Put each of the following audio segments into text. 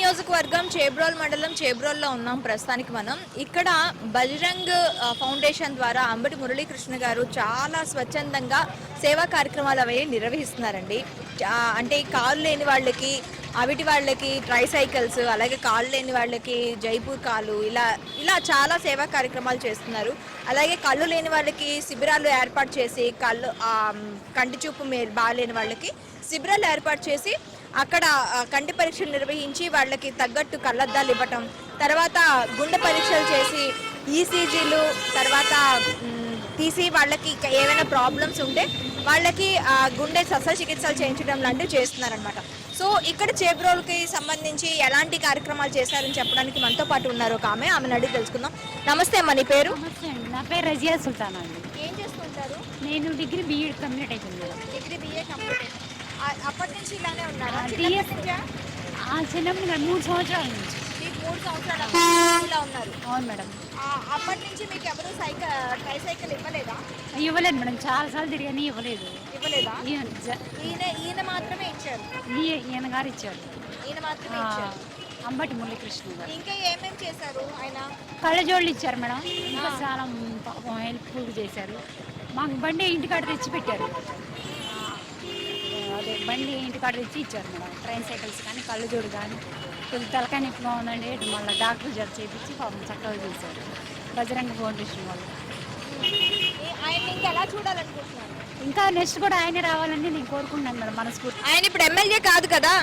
నియోజకవర్గం చేబ్రోల్ మండలం చేబ్రోల్లో ఉన్నాం ప్రస్తుతానికి మనం. ఇక్కడ బజరంగ్ ఫౌండేషన్ ద్వారా అంబటి మురళీకృష్ణ గారు చాలా స్వచ్ఛందంగా సేవా కార్యక్రమాలు అవి నిర్వహిస్తున్నారండి. అంటే కాళ్ళు లేని వాళ్ళకి, అవిటి వాళ్ళకి ట్రైసైకిల్స్, అలాగే కాళ్ళు లేని వాళ్ళకి జైపూర్ కాలు, ఇలా ఇలా చాలా సేవా కార్యక్రమాలు చేస్తున్నారు. అలాగే కళ్ళు లేని వాళ్ళకి శిబిరాలు ఏర్పాటు చేసి, కంటి చూపు బాగాలేని వాళ్ళకి శిబిరాలు ఏర్పాటు చేసి అక్కడ కంటి పరీక్షలు నిర్వహించి వాళ్ళకి తగ్గట్టు కళ్ళద్దాలు ఇవ్వటం, తర్వాత గుండె పరీక్షలు చేసి ఈసీజీలు తర్వాత తీసి వాళ్ళకి ఏమైనా ప్రాబ్లమ్స్ ఉంటే వాళ్ళకి గుండె శస్త్రచికిత్సలు చేయించడం లాంటివి చేస్తున్నారనమాట. సో ఇక్కడ చేబ్రోల్కి సంబంధించి ఎలాంటి కార్యక్రమాలు చేశారని చెప్పడానికి మనతో పాటు ఉన్నారు ఒక ఆమెను అడిగి తెలుసుకుందాం. నమస్తే అమ్మ, నీ పేరు? నమస్తే అండి, నా పేరు రజియా సుల్తానా అండి. ఏం చేస్తుంటారు? నేను డిగ్రీ బీఎడ్ కంప్లీట్ అయిపోయింది మేడం. డిగ్రీ బీఏ కంప్లీట్ అయింది. అప్పటి నుంచి ఇలానే ఉన్నారా? చిన్నప్పుడు 3 సంవత్సరాల నుంచి. 3 సంవత్సరాల ఇలా ఉన్నారు? అవును మేడం. అప్పటి నుంచి మీకు ఎవరు ట్రైసైకిల్ ఇవ్వలేదా? ఇవ్వలేదు మేడం, చాలా సార్లు తిరిగాని ఇవ్వలేదా? ఈయన మాత్రమే ఇచ్చారు. ఈయన గారు ఇచ్చారు. ఈయన మాత్రమే ఇచ్చారు. అంబటి మురళీకృష్ణ గారు. ఇంకా ఏమేమి చేశారు ఆయన? కళ్ళజోళ్ళు ఇచ్చారు మేడం. ఇంకా చాలా హెల్ప్ఫుల్ చేశారు. మాకు బండి ఇంటికాడ తెచ్చి పెట్టారు. అదే బండి ఇంటికాడ తెచ్చి ఇచ్చారు మేడం. ట్రైన్ సైకిల్స్ కానీ కళ్ళజోడు కానీ కొంచెం తలకాయ నొప్పిగా ఉందండి, మళ్ళీ డాక్టర్ జర చేయించి పాపం చక్కగా చేశారు బజరంగ ఫౌండేషన్ వాళ్ళు. ఆయన ఇంకా ఎలా చూడాలనుకుంటున్నారు? ఇంకా నెక్స్ట్ కూడా ఆయనే రావాలని నేను కోరుకుంటున్నాను మేడం మనస్ఫూర్తి. ఆయన ఇప్పుడు ఎమ్మెల్యే కాదు కదా?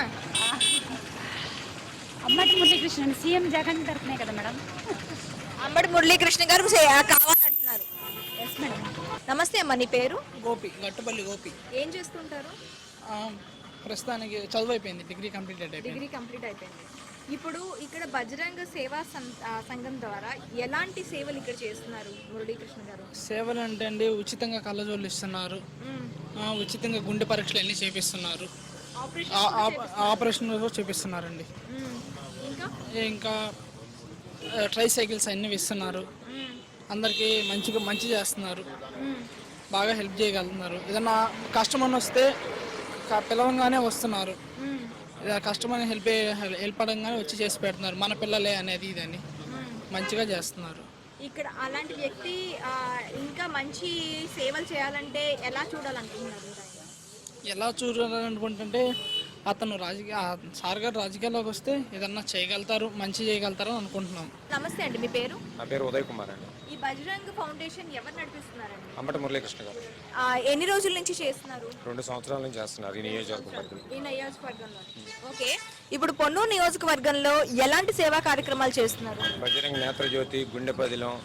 అంబటి మురళీకృష్ణ సీఎం జగన్ తరఫునే కదా మేడం. అంబటి మురళీకృష్ణ గారు కావాలంటున్నారు. Yes madam. నమస్తే అమ్మ, నీ పేరు? గోపి, గట్టుపల్లి గోపి. ఏం చేస్తుంటారు? ప్రస్తుతానికి చదువు అయిపోయింది, డిగ్రీ కంప్లీట్ అయిపోయింది. ఇప్పుడు ఇక్కడ బజరంగ సేవా సంఘం ద్వారా ఎలాంటి సేవలు ఇక్కడ చేస్తున్నారు మురళీకృష్ణ గారు? సేవలు అంటే అండి, ఉచితంగా కళ్ళజోళ్ళు ఇస్తున్నారు, ఉచితంగా గుండె పరీక్షలు అన్నీ చేపిస్తున్నారు, ఆపరేషన్ చేపిస్తున్నారండి. ఇంకా ట్రైసైకిల్స్ అన్నీ ఇస్తున్నారు. అందరికీ మంచి చేస్తున్నారు, బాగా హెల్ప్ చేయగలుగుతున్నారు. ఏదన్నా కష్టం అని వస్తే పిలవంగానే వస్తున్నారు, కష్టమని హెల్ప్ అడగానే వచ్చి చేసి పెడుతున్నారు. మన పిల్లలే అనేది ఇదని మంచిగా చేస్తున్నారు. ఇక్కడ అలాంటి వ్యక్తి ఇంకా మంచి సేవలు చేయాలంటే ఎలా చూడాలనుకుంటున్నారు? ఎలా చూడాలనుకుంటుంటే అతను సార్ గారు రాజకీయాల్లోకి వస్తే ఏదన్నా చేయగలుగుతారు, మంచి చేయగలుగుతారు అని అనుకుంటున్నాం. నమస్తే అండి, మీ పేరు? నా పేరు ఉదయ్ కుమార్ అండి. ఈ బజరంగ్ ఫౌండేషన్ ఎవరు నడిపిస్తున్నారండి? అంబటి మురళీకృష్ణ గారు. ఎన్ని రోజుల నుంచి చేస్తున్నారు? 2 సంవత్సరాల నుంచి చేస్తున్నారు ఈ నియోజకవర్గంలో. ఓకే, ఇప్పుడు పొన్నూరు నియోజకవర్గంలో ఎలాంటి సేవా కార్యక్రమాలు చేస్తున్నారు? బజరంగ్ నేత్రజ్యోతి గుండె బదిలం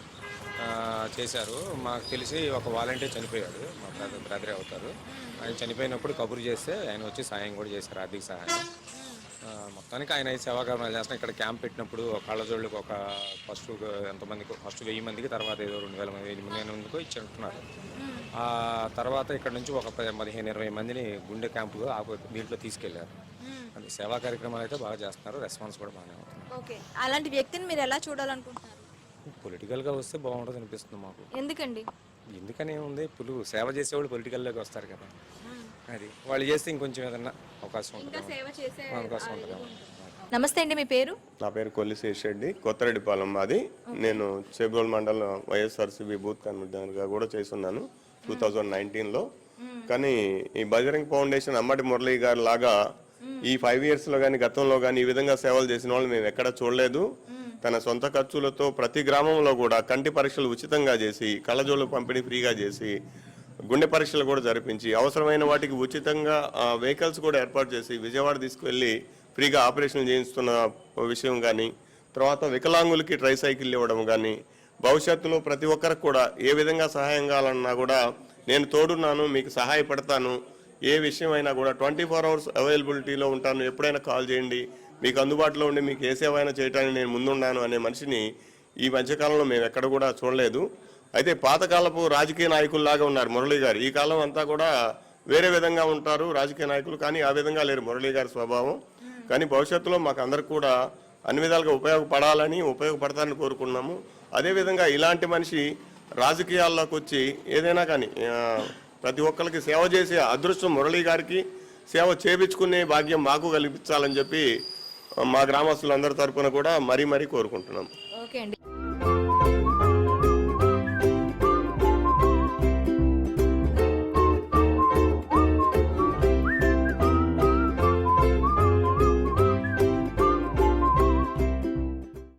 చేశారు. మాకు తెలిసి ఒక వాలంటీర్ చనిపోయాడు, మా బ్రదరే అవుతారు. ఆయన చనిపోయినప్పుడు కబురు చేస్తే ఆయన వచ్చి సాయం కూడా చేశారు, ఆర్థిక సహాయం. మొత్తానికి ఆయన సేవా కార్యక్రమాలు చేస్తున్నారు. ఇక్కడ క్యాంప్ పెట్టినప్పుడు కళ్ళజోళ్ళకి ఫస్ట్ 1000 మందికి, తర్వాత ఏదో 2000 మందికి ఇచ్చుంటున్నారు. ఆ తర్వాత ఇక్కడ నుంచి ఒక 15-20 మందిని గుండె క్యాంపుగా దీంట్లో తీసుకెళ్లారు. అది సేవా కార్యక్రమాలు అయితే బాగా చేస్తున్నారు, రెస్పాన్స్ కూడా బాగానే అవుతుంది. ఓకే, అలాంటి వ్యక్తిని మీరు ఎలా చూడాలనుకుంటున్నారు? పొలిటికల్గా వస్తే బాగుంటుంది అనిపిస్తుంది మాకు. ఎందుకండి? ఎందుకనే ఉంది, సేవ చేసేవాళ్ళు పొలిటికల్లోకి వస్తారు కదా, అది వాళ్ళు చేస్తే ఇంకొంచెం ఏదన్నా అవకాశం ఉంటుంది. నమస్తే అండి, మీ పేరు? నా పేరు కొల్లి శేషరెడ్డి, కొత్తరెడ్డిపాలెం మాది. నేను చేబ్రోల్ మండలం వైఎస్ఆర్సీపీ బూత్ కన్వీనర్గా కూడా చేస్తున్నాను 2019లో. కానీ ఈ బజరంగ్ ఫౌండేషన్ అంబటి మురళీ గారి లాగా ఈ 5 yearsలో కానీ గతంలో కానీ ఈ విధంగా సేవలు చేసిన వాళ్ళు మేము ఎక్కడ చూడలేదు. తన సొంత ఖర్చులతో ప్రతి గ్రామంలో కూడా కంటి పరీక్షలు ఉచితంగా చేసి, కళ్ళజోళ్ళు పంపిణీ ఫ్రీగా చేసి, గుండె పరీక్షలు కూడా జరిపించి, అవసరమైన వాటికి ఉచితంగా వెహికల్స్ కూడా ఏర్పాటు చేసి విజయవాడ తీసుకువెళ్ళి ఫ్రీగా ఆపరేషన్లు చేయిస్తున్న విషయం కానీ, తర్వాత వికలాంగులకి ట్రైసైకిల్ ఇవ్వడం కానీ, భవిష్యత్తులో ప్రతి ఒక్కరికి కూడా ఏ విధంగా సహాయం కావాలన్నా కూడా నేను తోడున్నాను, మీకు సహాయపడతాను, ఏ విషయం అయినా కూడా 24 hours అవైలబిలిటీలో ఉంటాను, ఎప్పుడైనా కాల్ చేయండి, మీకు అందుబాటులో ఉండి మీకు ఏ సేవ అయినా చేయడానికి నేను ముందున్నాను అనే మనిషిని ఈ మధ్యకాలంలో మేము ఎక్కడ కూడా చూడలేదు. అయితే పాతకాలపు రాజకీయ నాయకుల్లాగా ఉన్నారు మురళీ గారు. ఈ కాలం అంతా కూడా వేరే విధంగా ఉంటారు రాజకీయ నాయకులు, కానీ ఆ విధంగా లేరు మురళీ గారి స్వభావం. కానీ భవిష్యత్తులో మాకు అందరికి కూడా అన్ని విధాలుగా ఉపయోగపడతారని కోరుకున్నాము. అదేవిధంగా ఇలాంటి మనిషి రాజకీయాల్లోకి వచ్చి ఏదైనా కానీ ప్రతి ఒక్కరికి సేవ చేసే అదృష్టం మురళీ గారికి, సేవ చేయించుకునే భాగ్యం మాకు కల్పించాలని చెప్పి మా గ్రామస్తులందరి తరపున కూడా మరీ కోరుకుంటున్నాం. ఓకే అండి.